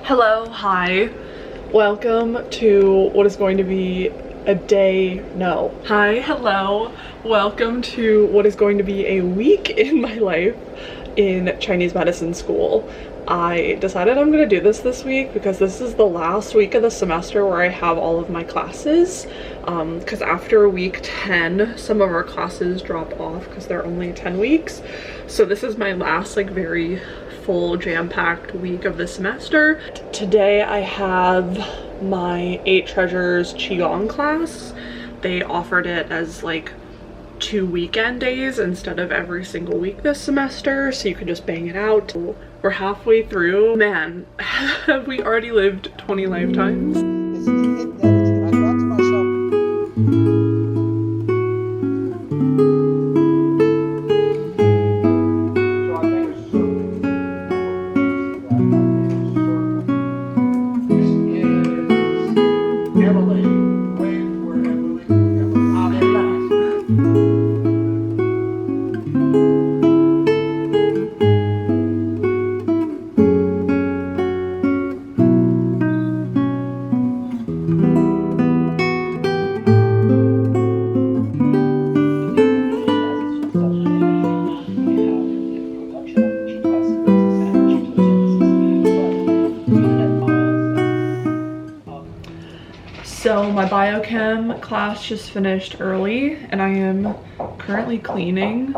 Hello, hi. Welcome to what is going to be a day, no. Hi, hello. Welcome to what is going to be a week in my life in Chinese medicine school. I decided I'm gonna do this week because this is the last week of the semester where I have all of my classes. Because after week 10, some of our classes drop off because they're only 10 weeks. So this is my last like very full jam-packed week of the semester. Today I have my 8 Treasures Qigong class. They offered it as like 2 weekend days instead of every single week this semester, so you could just bang it out. We're halfway through. Man, have we already lived 20 lifetimes? It's the hidden energy. And I thought to myself, so I made a circle. I made a circle. This is Emily. Wave where Emily. So my biochem class just finished early and I am currently cleaning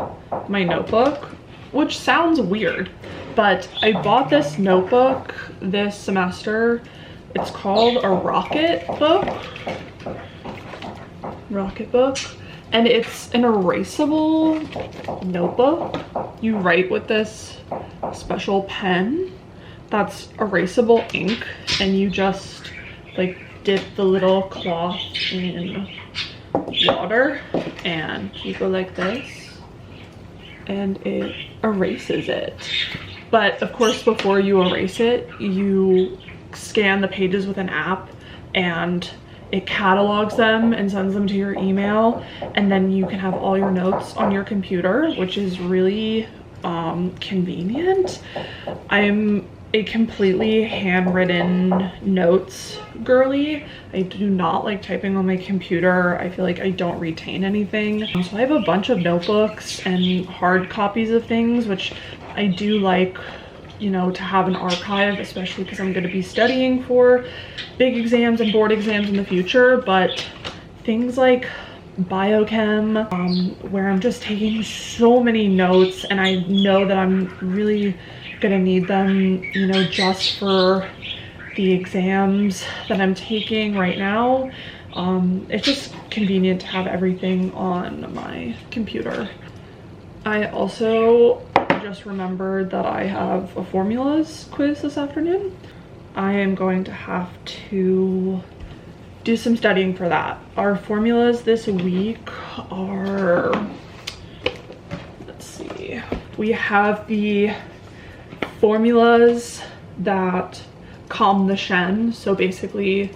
my notebook, which sounds weird, but I bought this notebook this semester. It's called a Rocket book, and it's an erasable notebook. You write with this special pen that's erasable ink, and you just like dip the little cloth in water and you go like this and it erases it. But of course, before you erase it, you scan the pages with an app and it catalogs them and sends them to your email, and then you can have all your notes on your computer, which is really convenient. I'm a completely handwritten notes girly. I do not like typing on my computer. I feel like I don't retain anything. So I have a bunch of notebooks and hard copies of things, which I do like, you know, to have an archive, especially because I'm going to be studying for big exams and board exams in the future. But things like biochem, where I'm just taking so many notes and I know that I'm really gonna need them, you know, just for the exams that I'm taking right now. It's just convenient to have everything on my computer. I also just remembered that I have a formulas quiz this afternoon. I am going to have to do some studying for that. Our formulas this week are, let's see, we have the formulas that calm the Shen, so basically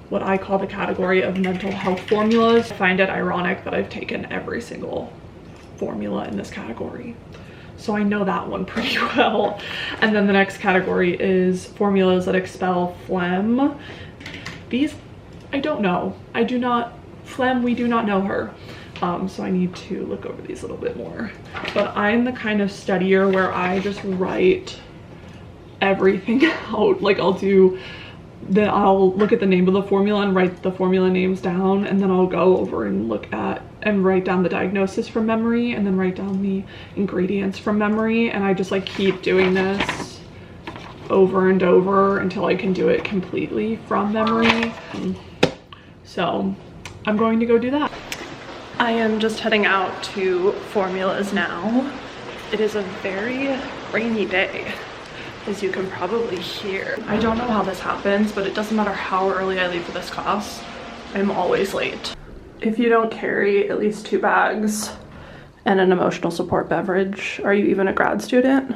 what I call the category of mental health formulas. I find it ironic that I've taken every single formula in this category, so I know that one pretty well. And then the next category is formulas that expel phlegm. These I don't know. I do not, phlegm, we do not know her. So I need to look over these a little bit more. But I'm the kind of studier where I just write everything out. Like I'll look at the name of the formula and write the formula names down, and then I'll go over and look at and write down the diagnosis from memory, and then write down the ingredients from memory, and I just like keep doing this over and over until I can do it completely from memory. So I'm going to go do that. I am just heading out to formulas now. It is a very rainy day, as you can probably hear. I don't know how this happens, but it doesn't matter how early I leave for this class, I'm always late. If you don't carry at least 2 bags and an emotional support beverage, are you even a grad student?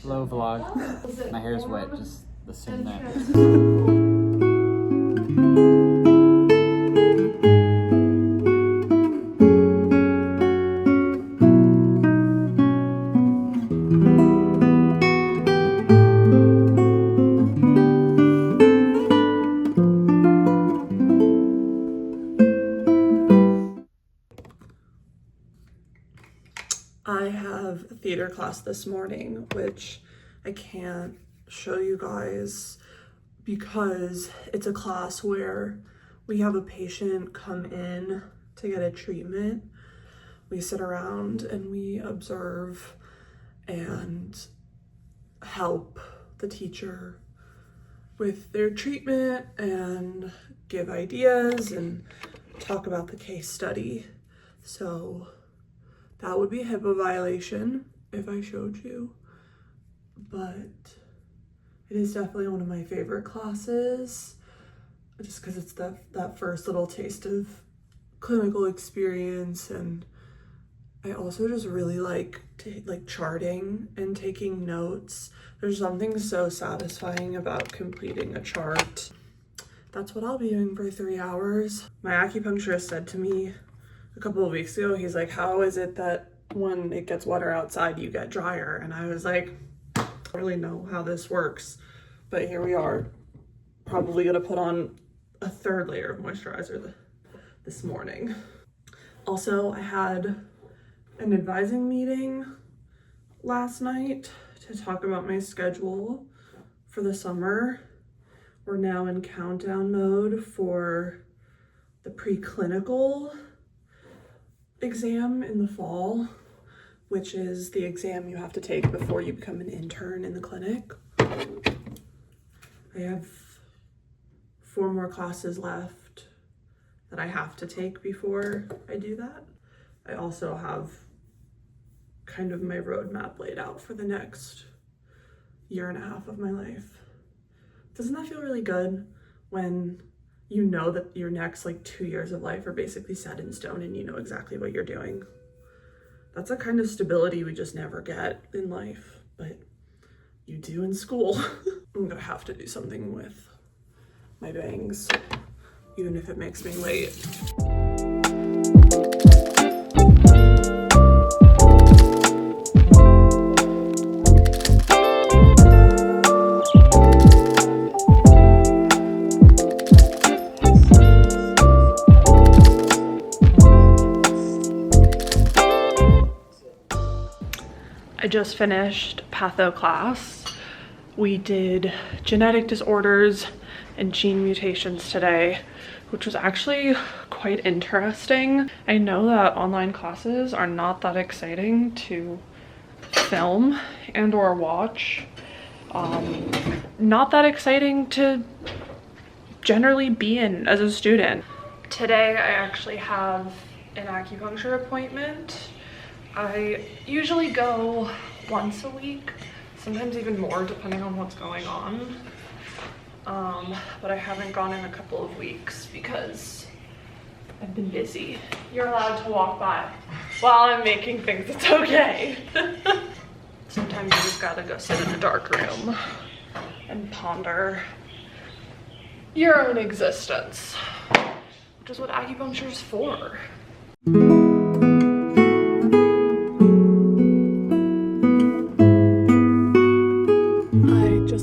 Hello vlog. My hair's wet, just assume that. I have a theater class this morning, which I can't show you guys because it's a class where we have a patient come in to get a treatment. We sit around and we observe and help the teacher with their treatment and give ideas and talk about the case study. So that would be a HIPAA violation if I showed you, but it is definitely one of my favorite classes just because it's that first little taste of clinical experience. And I also just really like charting and taking notes. There's something so satisfying about completing a chart. That's what I'll be doing for 3 hours. My acupuncturist said to me a couple of weeks ago, he's like, how is it that when it gets wetter outside, you get drier? And I was like, I don't really know how this works, but here we are. Probably gonna put on a 3rd layer of moisturizer this morning. Also, I had an advising meeting last night to talk about my schedule for the summer. We're now in countdown mode for the preclinical exam in the fall, which is the exam you have to take before you become an intern in the clinic. I have 4 more classes left that I have to take before I do that. I also have kind of my roadmap laid out for the next 1.5 years of my life. Doesn't that feel really good when you know that your next 2 years of life are basically set in stone and you know exactly what you're doing? That's a kind of stability we just never get in life, but you do in school. I'm gonna have to do something with my bangs, even if it makes me late. I just finished patho class. We did genetic disorders and gene mutations today, which was actually quite interesting. I know that online classes are not that exciting to film and or watch. Not that exciting to generally be in as a student. Today I actually have an acupuncture appointment. I usually go once a week, sometimes even more depending on what's going on. But I haven't gone in a couple of weeks because I've been busy. You're allowed to walk by while I'm making things, it's okay. Sometimes you just gotta go sit in a dark room and ponder your own existence, which is what acupuncture is for.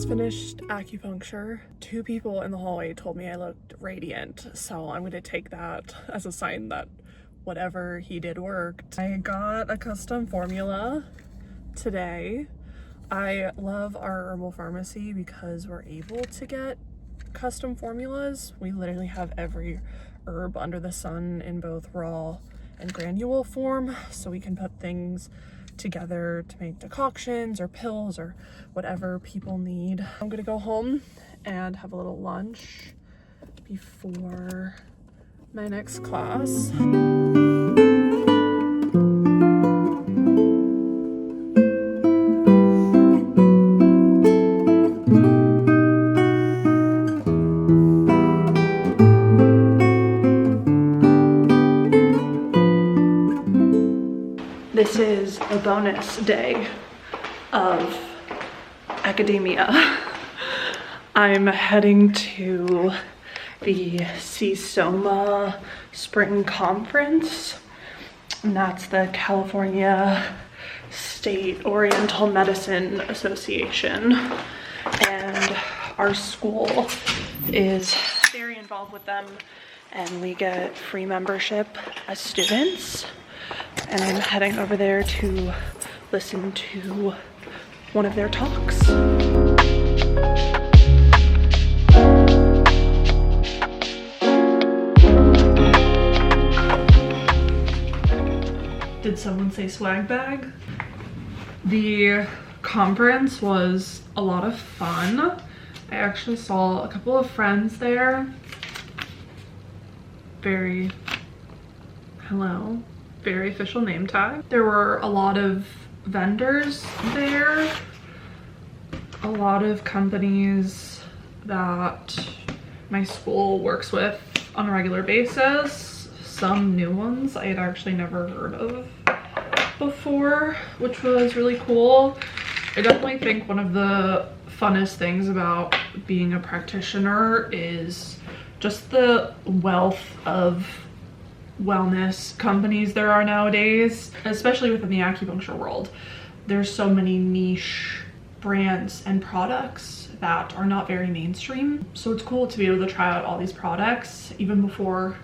Finished acupuncture. 2 people in the hallway told me I looked radiant, so I'm gonna take that as a sign that whatever he did worked. I got a custom formula today. I love our herbal pharmacy because we're able to get custom formulas. We literally have every herb under the sun in both raw and granule form, so we can put things together to make decoctions or pills or whatever people need. I'm gonna go home and have a little lunch before my next class. This is a bonus day of academia. I'm heading to the CSOMA Spring Conference, and that's the California State Oriental Medicine Association, and our school is very involved with them, and we get free membership as students. And I'm heading over there to listen to one of their talks. Did someone say swag bag? The conference was a lot of fun. I actually saw a couple of friends there. Very official name tag. There were a lot of vendors there, a lot of companies that my school works with on a regular basis, some new ones I had actually never heard of before, which was really cool. I definitely think one of the funnest things about being a practitioner is just the wealth of wellness companies there are nowadays, especially within the acupuncture world. There's so many niche brands and products that are not very mainstream, so it's cool to be able to try out all these products even before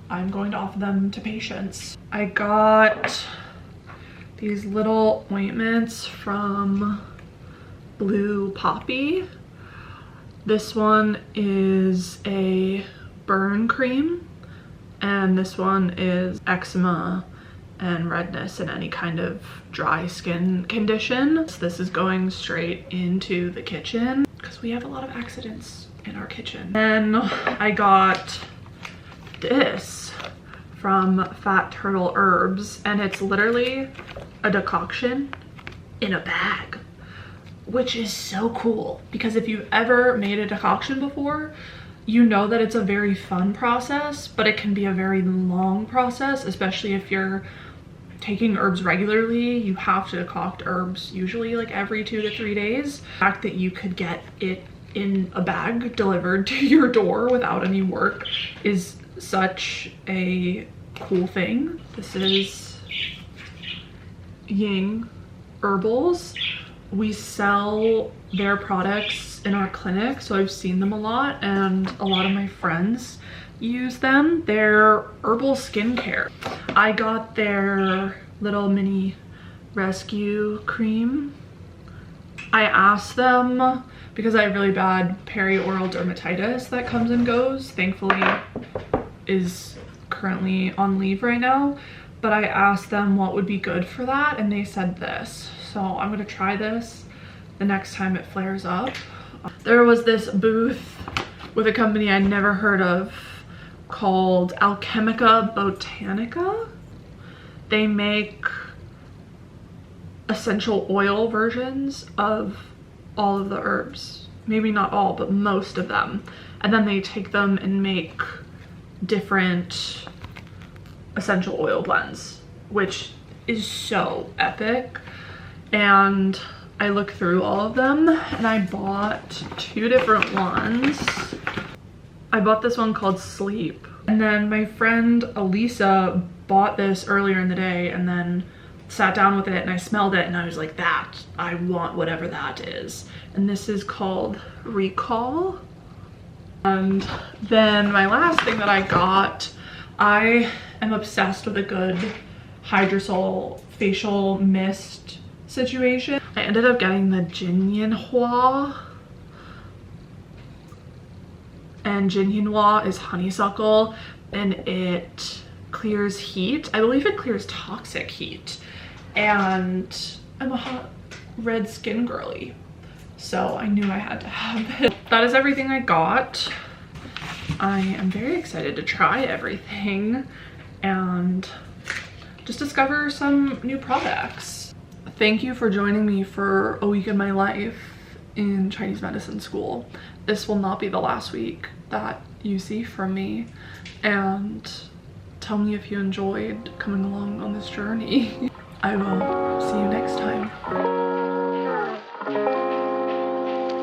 I'm going to offer them to patients. I got these little ointments from Blue Poppy. This one is a burn cream, and this one is eczema and redness and any kind of dry skin condition. So this is going straight into the kitchen because we have a lot of accidents in our kitchen. Then I got this from Fat Turtle Herbs, and it's literally a decoction in a bag, which is so cool because if you've ever made a decoction before, you know that it's a very fun process, but it can be a very long process, especially if you're taking herbs regularly. You have to decoct herbs usually like every 2 to 3 days. The fact that you could get it in a bag delivered to your door without any work is such a cool thing. This is Ying Herbals. We sell their products in our clinic, so I've seen them a lot, and a lot of my friends use them. They're herbal skincare. I got their little mini rescue cream. I asked them because I have really bad perioral dermatitis that comes and goes. Thankfully is currently on leave right now, but I asked them what would be good for that, and they said this. So I'm gonna try this the next time it flares up. There was this booth with a company I'd never heard of called Alchemica Botanica. They make essential oil versions of all of the herbs. Maybe not all, but most of them. And then they take them and make different essential oil blends, which is so epic. And I looked through all of them and I bought 2 different ones. I bought this one called Sleep, and then my friend Elisa bought this earlier in the day and then sat down with it, and I smelled it and I was like, that, I want whatever that is. And this is called Recall. And then my last thing that I got, I am obsessed with a good hydrosol facial mist situation. I ended up getting the Jinyanhua, and Jinyanhua is honeysuckle, and it clears heat. I believe it clears toxic heat, and I'm a hot red skin girly, so I knew I had to have it. That is everything I got. I am very excited to try everything and just discover some new products. Thank you for joining me for a week in my life in Chinese medicine school. This will not be the last week that you see from me, and tell me if you enjoyed coming along on this journey. I will see you